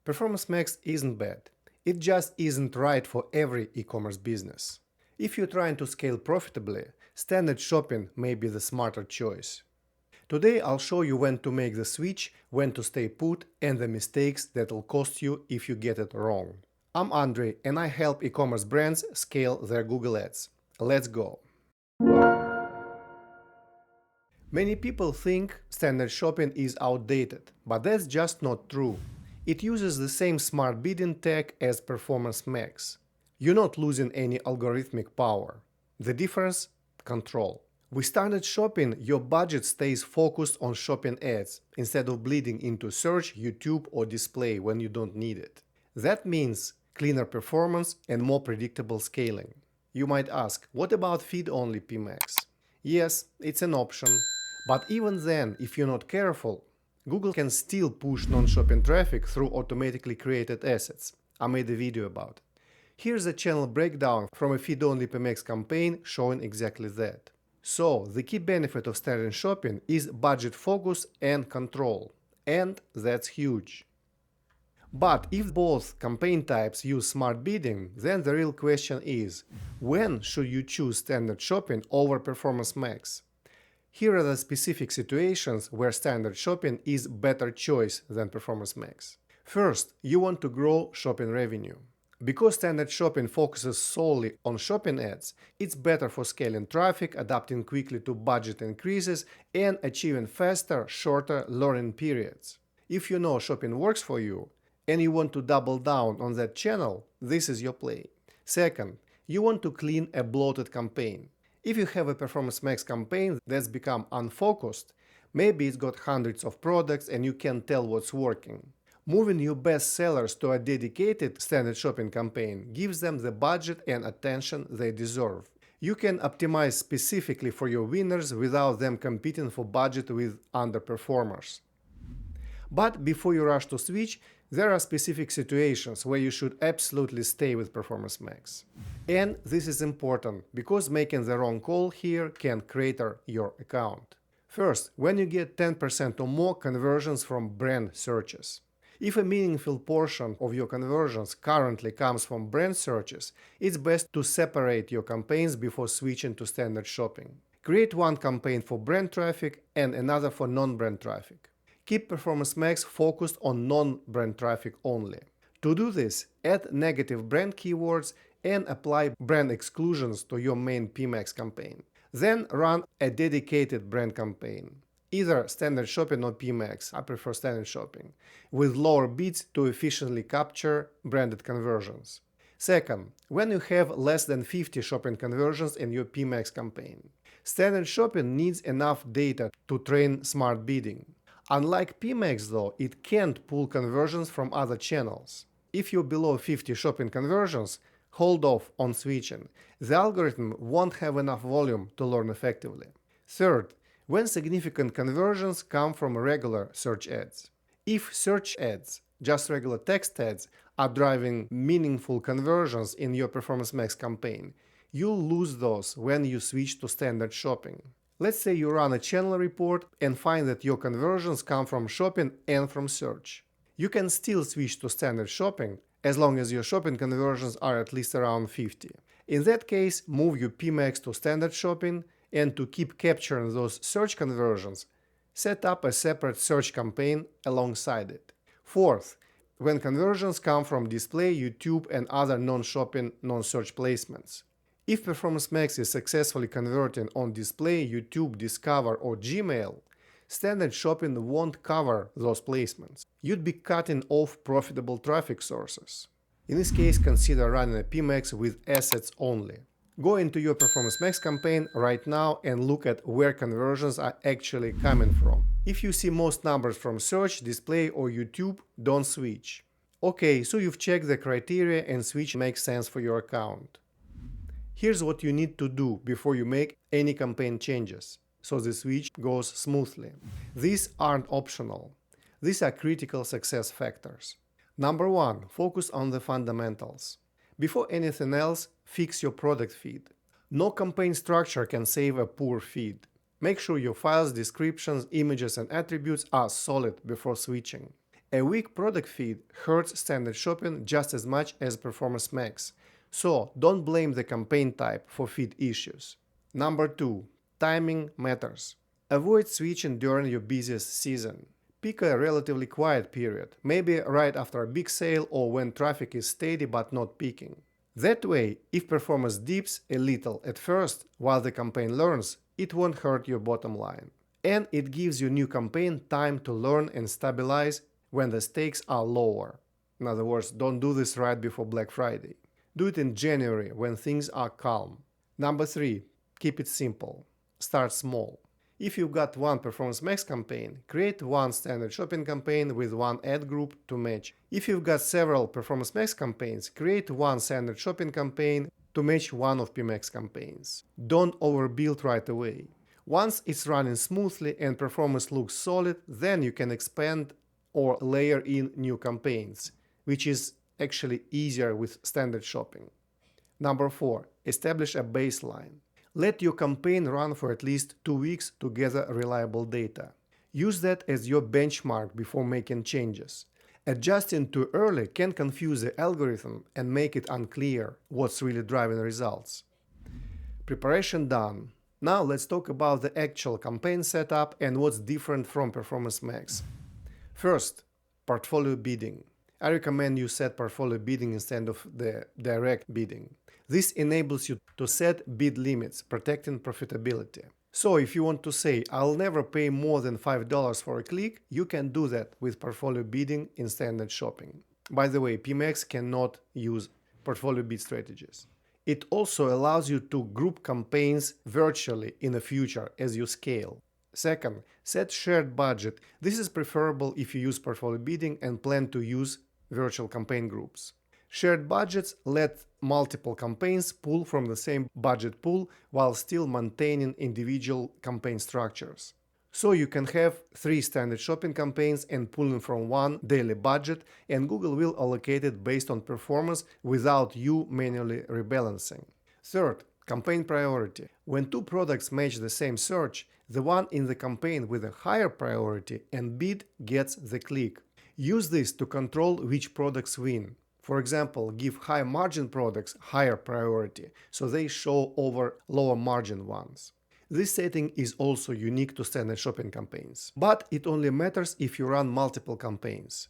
Performance Max isn't bad. It just isn't right for every e-commerce business. If you're trying to scale profitably, standard shopping may be the smarter choice. Today I'll show you when to make the switch, when to stay put, and the mistakes that'll cost you if you get it wrong. I'm Andrey, and I help e-commerce brands scale their Google Ads. Let's go! Many people think standard shopping is outdated, but that's just not true. It uses the same smart bidding tech as Performance Max. You're not losing any algorithmic power. The difference? Control. With standard shopping, your budget stays focused on shopping ads instead of bleeding into search, YouTube, or display when you don't need it. That means cleaner performance and more predictable scaling. You might ask, what about feed-only PMax? Yes, it's an option, but even then, if you're not careful, Google can still push non-shopping traffic through automatically created assets. I made a video about it. Here's a channel breakdown from a feed-only PMax campaign showing exactly that. So, the key benefit of standard shopping is budget focus and control. And that's huge. But if both campaign types use smart bidding, then the real question is, when should you choose standard shopping over Performance Max? Here are the specific situations where standard shopping is better choice than Performance Max. First, you want to grow shopping revenue. Because standard shopping focuses solely on shopping ads, it's better for scaling traffic, adapting quickly to budget increases, and achieving faster, shorter learning periods. If you know shopping works for you, and you want to double down on that channel, this is your play. Second, you want to clean a bloated campaign. If you have a Performance Max campaign that's become unfocused, maybe it's got hundreds of products and you can't tell what's working. Moving your best sellers to a dedicated standard shopping campaign gives them the budget and attention they deserve. You can optimize specifically for your winners without them competing for budget with underperformers. But before you rush to switch, there are specific situations where you should absolutely stay with Performance Max. And this is important, because making the wrong call here can crater your account. First, when you get 10% or more conversions from brand searches. If a meaningful portion of your conversions currently comes from brand searches, it's best to separate your campaigns before switching to standard shopping. Create one campaign for brand traffic and another for non-brand traffic. Keep Performance Max focused on non-brand traffic only. To do this, add negative brand keywords and apply brand exclusions to your main PMax campaign. Then run a dedicated brand campaign, either standard shopping or PMax, I prefer standard shopping, with lower bids to efficiently capture branded conversions. Second, when you have less than 50 shopping conversions in your PMax campaign. Standard shopping needs enough data to train smart bidding. Unlike PMax though, it can't pull conversions from other channels. If you're below 50 shopping conversions, hold off on switching. The algorithm won't have enough volume to learn effectively. Third, when significant conversions come from regular search ads. If search ads, just regular text ads, are driving meaningful conversions in your Performance Max campaign, you'll lose those when you switch to standard shopping. Let's say you run a channel report and find that your conversions come from shopping and from search. You can still switch to standard shopping as long as your shopping conversions are at least around 50. In that case, move your PMax to standard shopping, and to keep capturing those search conversions, set up a separate search campaign alongside it. Fourth, when conversions come from display, YouTube, and other non-shopping, non-search placements. If Performance Max is successfully converting on display, YouTube, Discover, or Gmail, standard shopping won't cover those placements. You'd be cutting off profitable traffic sources. In this case, consider running a PMax with assets only. Go into your Performance Max campaign right now and look at where conversions are actually coming from. If you see most numbers from search, display, or YouTube, don't switch. Okay, so you've checked the criteria and switch makes sense for your account. Here's what you need to do before you make any campaign changes, so the switch goes smoothly. These aren't optional. These are critical success factors. Number 1, focus on the fundamentals. Before anything else, fix your product feed. No campaign structure can save a poor feed. Make sure your files, descriptions, images, and attributes are solid before switching. A weak product feed hurts standard shopping just as much as Performance Max, so don't blame the campaign type for feed issues. Number 2. Timing matters. Avoid switching during your busiest season. Pick a relatively quiet period, maybe right after a big sale or when traffic is steady but not peaking. That way, if performance dips a little at first while the campaign learns, it won't hurt your bottom line. And it gives your new campaign time to learn and stabilize when the stakes are lower. In other words, don't do this right before Black Friday. Do it in January when things are calm. Number 3. Keep it simple. Start small. If you've got one Performance Max campaign, create one standard shopping campaign with one ad group to match. If you've got several Performance Max campaigns, create one standard shopping campaign to match one of PMax campaigns. Don't overbuild right away. Once it's running smoothly and performance looks solid, then you can expand or layer in new campaigns, which is actually easier with standard shopping. Number 4. Establish a baseline. Let your campaign run for at least 2 weeks to gather reliable data. Use that as your benchmark before making changes. Adjusting too early can confuse the algorithm and make it unclear what's really driving results. Preparation done. Now let's talk about the actual campaign setup and what's different from Performance Max. First, portfolio bidding. I recommend you set portfolio bidding instead of the direct bidding. This enables you to set bid limits, protecting profitability. So if you want to say, I'll never pay more than $5 for a click, you can do that with portfolio bidding in standard shopping. By the way, PMax cannot use portfolio bid strategies. It also allows you to group campaigns virtually in the future as you scale. Second, set shared budget. This is preferable if you use portfolio bidding and plan to use virtual campaign groups. Shared budgets let multiple campaigns pull from the same budget pool while still maintaining individual campaign structures. So you can have 3 standard shopping campaigns and pulling from one daily budget, and Google will allocate it based on performance without you manually rebalancing. Third, campaign priority. When 2 products match the same search, the one in the campaign with a higher priority and bid gets the click. Use this to control which products win. For example, give high margin products higher priority, so they show over lower margin ones. This setting is also unique to standard shopping campaigns, but it only matters if you run multiple campaigns.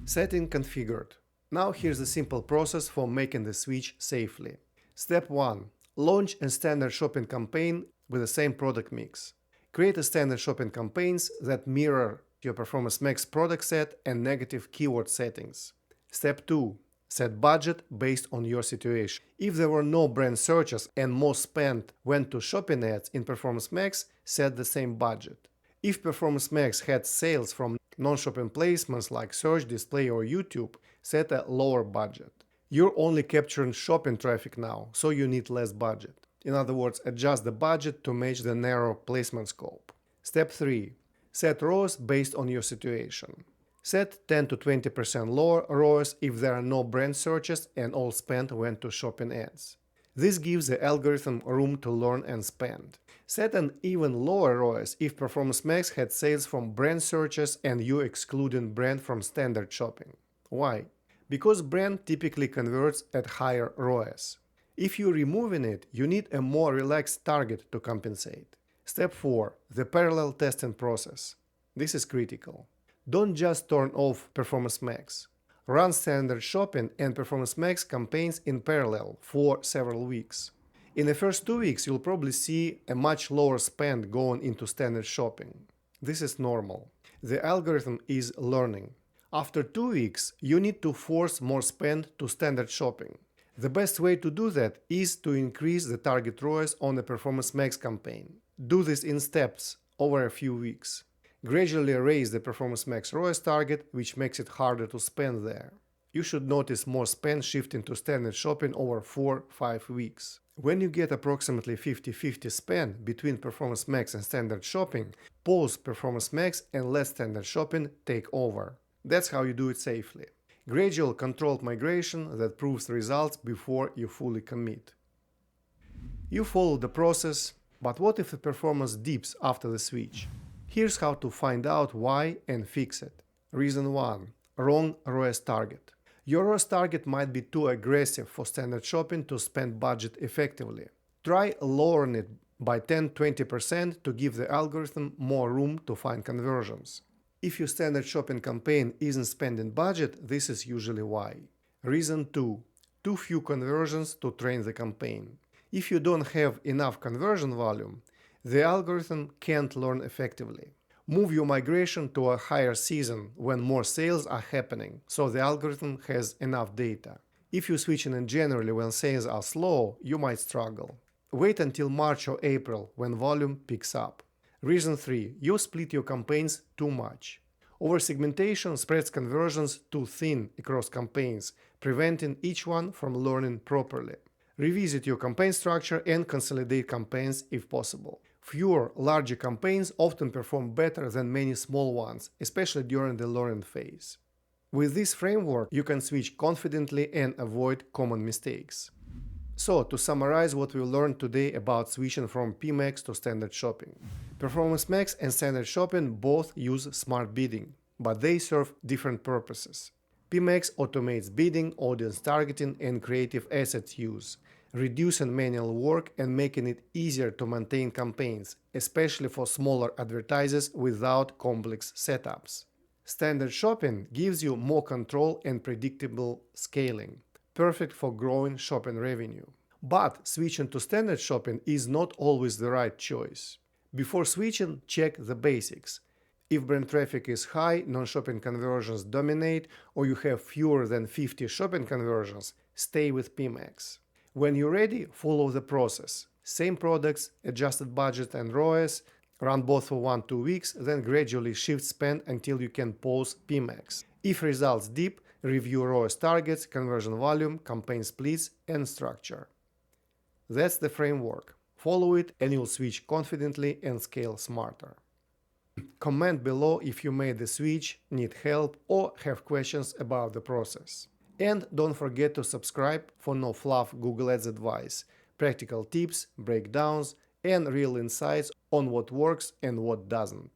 Setting configured. Now here's a simple process for making the switch safely. Step 1. Launch a standard shopping campaign with the same product mix. Create a standard shopping campaigns that mirror your Performance Max product set and negative keyword settings. Step 2. Set budget based on your situation. If there were no brand searches and most spend went to shopping ads in Performance Max, set the same budget. If Performance Max had sales from non-shopping placements like search, display or YouTube, set a lower budget. You're only capturing shopping traffic now, so you need less budget. In other words, adjust the budget to match the narrow placement scope. Step 3. Set ROAS based on your situation. Set 10 to 20% lower ROAS if there are no brand searches and all spend went to shopping ads. This gives the algorithm room to learn and spend. Set an even lower ROAS if Performance Max had sales from brand searches and you excluding brand from standard shopping. Why? Because brand typically converts at higher ROAS. If you're removing it, you need a more relaxed target to compensate. Step 4. The parallel testing process. This is critical. Don't just turn off Performance Max. Run standard shopping and Performance Max campaigns in parallel for several weeks. In the first 2 weeks, you'll probably see a much lower spend going into standard shopping. This is normal. The algorithm is learning. After 2 weeks, you need to force more spend to standard shopping. The best way to do that is to increase the target ROAS on the Performance Max campaign. Do this in steps over a few weeks. Gradually raise the Performance Max ROAS target, which makes it harder to spend there. You should notice more spend shifting to standard shopping over 4-5 weeks. When you get approximately 50-50 spend between Performance Max and standard shopping, pause Performance Max and let standard shopping take over. That's how you do it safely. Gradual controlled migration that proves results before you fully commit. You follow the process, but what if the performance dips after the switch? Here's how to find out why and fix it. Reason 1. Wrong ROAS target. Your ROAS target might be too aggressive for standard shopping to spend budget effectively. Try lowering it by 10-20% to give the algorithm more room to find conversions. If your standard shopping campaign isn't spending budget, this is usually why. Reason 2. Too few conversions to train the campaign. If you don't have enough conversion volume, the algorithm can't learn effectively. Move your migration to a higher season when more sales are happening, so the algorithm has enough data. If you're switching in January when sales are slow, you might struggle. Wait until March or April when volume picks up. Reason 3. You split your campaigns too much. Oversegmentation spreads conversions too thin across campaigns, preventing each one from learning properly. Revisit your campaign structure and consolidate campaigns if possible. Fewer, larger campaigns often perform better than many small ones, especially during the learning phase. With this framework, you can switch confidently and avoid common mistakes. So, to summarize what we learned today about switching from PMax to standard shopping. Performance Max and standard shopping both use smart bidding, but they serve different purposes. PMax automates bidding, audience targeting, and creative assets use, reducing manual work and making it easier to maintain campaigns, especially for smaller advertisers without complex setups. Standard shopping gives you more control and predictable scaling, perfect for growing shopping revenue. But switching to standard shopping is not always the right choice. Before switching, check the basics. If brand traffic is high, non-shopping conversions dominate, or you have fewer than 50 shopping conversions, stay with PMax. When you're ready, follow the process. Same products, adjusted budget and ROAS, run both for 1-2 weeks, then gradually shift spend until you can pause PMax. If results dip, review ROAS targets, conversion volume, campaign splits, and structure. That's the framework. Follow it and you'll switch confidently and scale smarter. Comment below if you made the switch, need help, or have questions about the process. And don't forget to subscribe for no fluff Google Ads advice, practical tips, breakdowns, and real insights on what works and what doesn't.